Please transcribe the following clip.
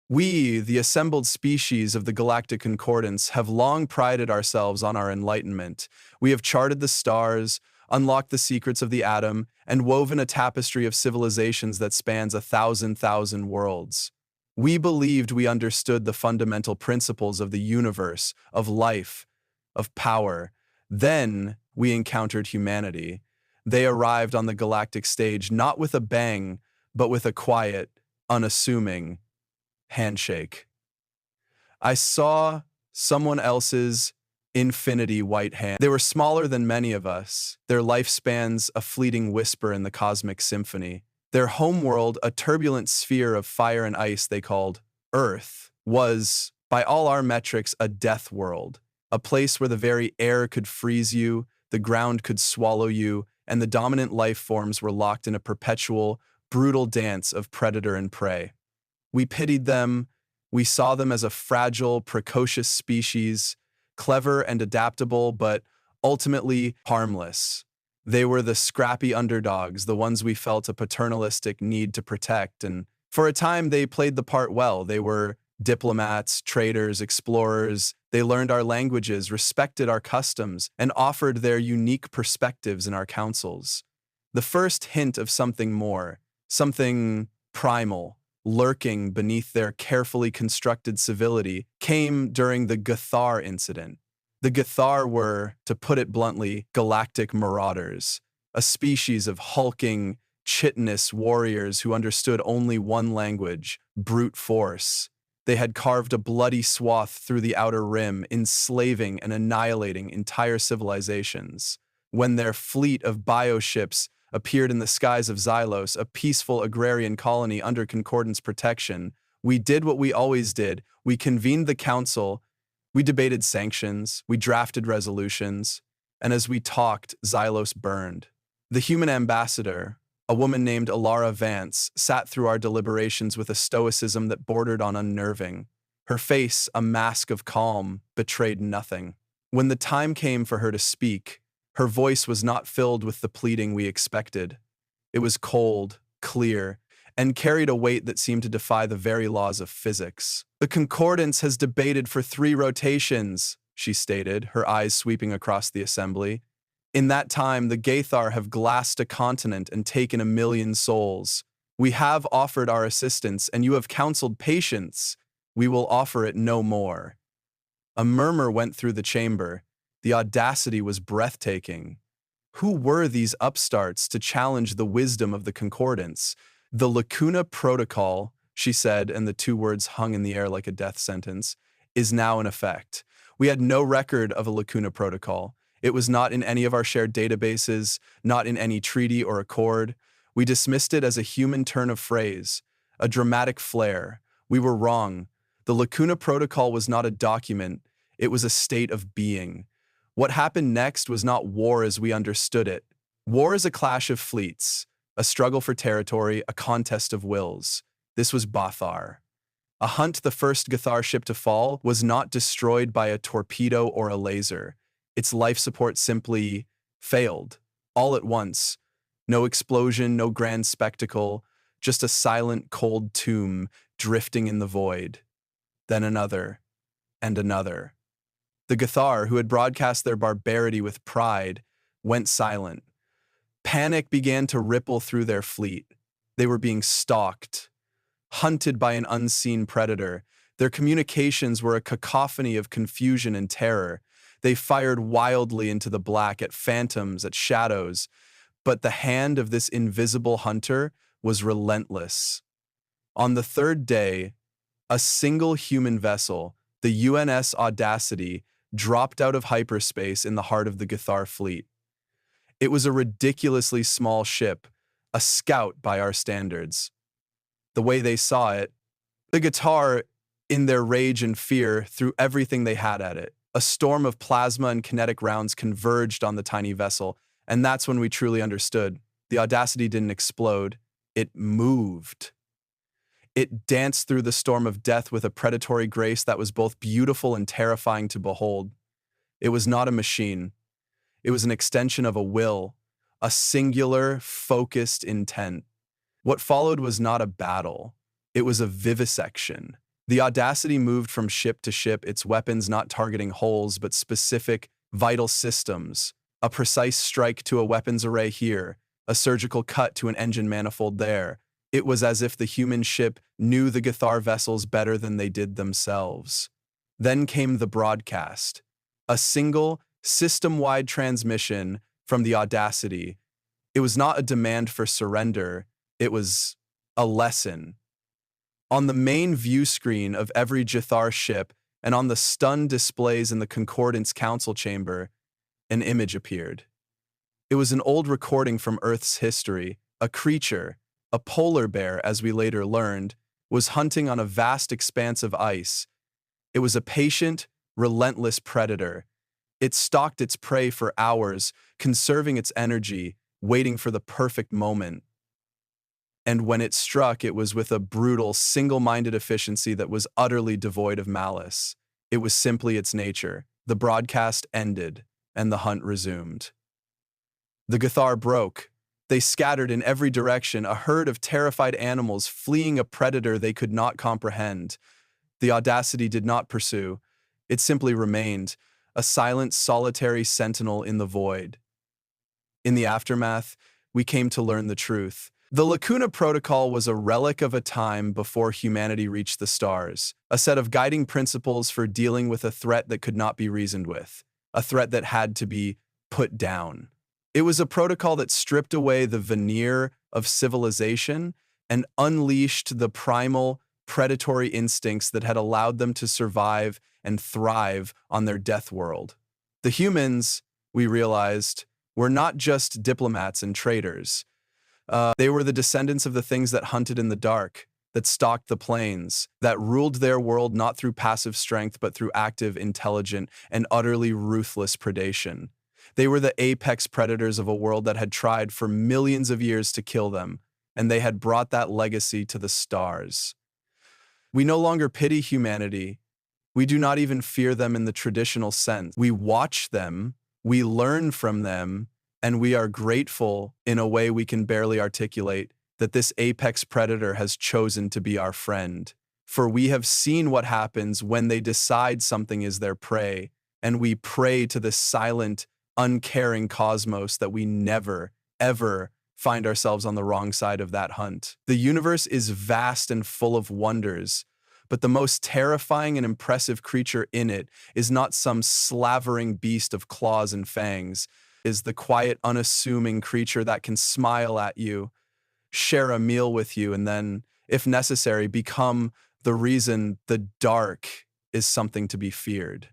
We, the assembled species of the Galactic Concordance, have long prided ourselves on our enlightenment. We have charted the stars, unlocked the secrets of the atom, and woven a tapestry of civilizations that spans 1,000 worlds. We believed we understood the fundamental principles of the universe, of life, of power. Then we encountered humanity. They arrived on the galactic stage not with a bang, but with a quiet, unassuming handshake. I saw someone else's infinity white hand. They were smaller than many of us, their lifespans a fleeting whisper in the cosmic symphony. Their homeworld, a turbulent sphere of fire and ice they called Earth, was, by all our metrics, a death world, a place where the very air could freeze you, the ground could swallow you, and the dominant life forms were locked in a perpetual, brutal dance of predator and prey. We pitied them. We saw them as a fragile, precocious species, clever and adaptable, but ultimately harmless. They were the scrappy underdogs, the ones we felt a paternalistic need to protect, and for a time they played the part well. They were diplomats, traders, explorers. They learned our languages, respected our customs, and offered their unique perspectives in our councils. The first hint of something more, something primal, lurking beneath their carefully constructed civility, came during the Gathar incident. The Gathar were, to put it bluntly, galactic marauders, a species of hulking, chitinous warriors who understood only one language, brute force. They had carved a bloody swath through the outer rim, enslaving and annihilating entire civilizations. When their fleet of bioships appeared in the skies of Xylos, a peaceful agrarian colony under Concordance protection, we did what we always did. We convened the council, we debated sanctions, we drafted resolutions, and as we talked, Xylos burned. The human ambassador, a woman named Alara Vance, sat through our deliberations with a stoicism that bordered on unnerving. Her face, a mask of calm, betrayed nothing. When the time came for her to speak, her voice was not filled with the pleading we expected. It was cold, clear, and carried a weight that seemed to defy the very laws of physics. "The Concordance has debated for 3 rotations," she stated, her eyes sweeping across the assembly. "In that time, the Gathar have glassed a continent and taken 1,000,000 souls. We have offered our assistance, and you have counseled patience. We will offer it no more." A murmur went through the chamber. The audacity was breathtaking. Who were these upstarts to challenge the wisdom of the Concordance? "The Lacuna Protocol," she said, and the 2 words hung in the air like a death sentence, "is now in effect." We had no record of a Lacuna Protocol. It was not in any of our shared databases, not in any treaty or accord. We dismissed it as a human turn of phrase, a dramatic flair. We were wrong. The Lacuna Protocol was not a document, it was a state of being. What happened next was not war as we understood it. War is a clash of fleets, a struggle for territory, a contest of wills. This was Bathar. A hunt, the first Gathar ship to fall, was not destroyed by a torpedo or a laser. Its life support simply failed, all at once. No explosion, no grand spectacle, just a silent, cold tomb drifting in the void. Then another, and another. The Gathar, who had broadcast their barbarity with pride, went silent. Panic began to ripple through their fleet. They were being stalked, hunted by an unseen predator. Their communications were a cacophony of confusion and terror. They fired wildly into the black at phantoms, at shadows, but the hand of this invisible hunter was relentless. On the 3rd day, a single human vessel, the UNS Audacity, dropped out of hyperspace in the heart of the Gathar fleet. It was a ridiculously small ship, a scout by our standards. The way they saw it, the Gathar, in their rage and fear, threw everything they had at it. A storm of plasma and kinetic rounds converged on the tiny vessel, and that's when we truly understood. The Audacity didn't explode, it moved. It danced through the storm of death with a predatory grace that was both beautiful and terrifying to behold. It was not a machine. It was an extension of a will, a singular, focused intent. What followed was not a battle. It was a vivisection. The Audacity moved from ship to ship, its weapons not targeting holes but specific, vital systems. A precise strike to a weapons array here, a surgical cut to an engine manifold there. It was as if the human ship knew the Gathar vessels better than they did themselves. Then came the broadcast. A single, system-wide transmission from the Audacity. It was not a demand for surrender, it was a lesson. On the main view screen of every Gathar ship and on the stun displays in the Concordance Council chamber, an image appeared. It was an old recording from Earth's history. A creature, a polar bear as we later learned, was hunting on a vast expanse of ice. It was a patient, relentless predator. It stalked its prey for hours, conserving its energy, waiting for the perfect moment. And when it struck, it was with a brutal, single-minded efficiency that was utterly devoid of malice. It was simply its nature. The broadcast ended, and the hunt resumed. The Gathar broke. They scattered in every direction, a herd of terrified animals fleeing a predator they could not comprehend. The Audacity did not pursue. It simply remained, a silent, solitary sentinel in the void. In the aftermath, we came to learn the truth. The Lacuna Protocol was a relic of a time before humanity reached the stars, a set of guiding principles for dealing with a threat that could not be reasoned with, a threat that had to be put down. It was a protocol that stripped away the veneer of civilization and unleashed the primal, predatory instincts that had allowed them to survive and thrive on their death world. The humans, we realized, were not just diplomats and traitors. They were the descendants of the things that hunted in the dark, that stalked the plains, that ruled their world not through passive strength but through active, intelligent, and utterly ruthless predation. They were the apex predators of a world that had tried for millions of years to kill them, and they had brought that legacy to the stars. We no longer pity humanity. We do not even fear them in the traditional sense. We watch them, we learn from them, and we are grateful in a way we can barely articulate that this apex predator has chosen to be our friend. For we have seen what happens when they decide something is their prey, and we pray to the silent, uncaring cosmos that we never, ever find ourselves on the wrong side of that hunt. The universe is vast and full of wonders, but the most terrifying and impressive creature in it is not some slavering beast of claws and fangs, is the quiet, unassuming creature that can smile at you, share a meal with you, and then, if necessary, become the reason the dark is something to be feared.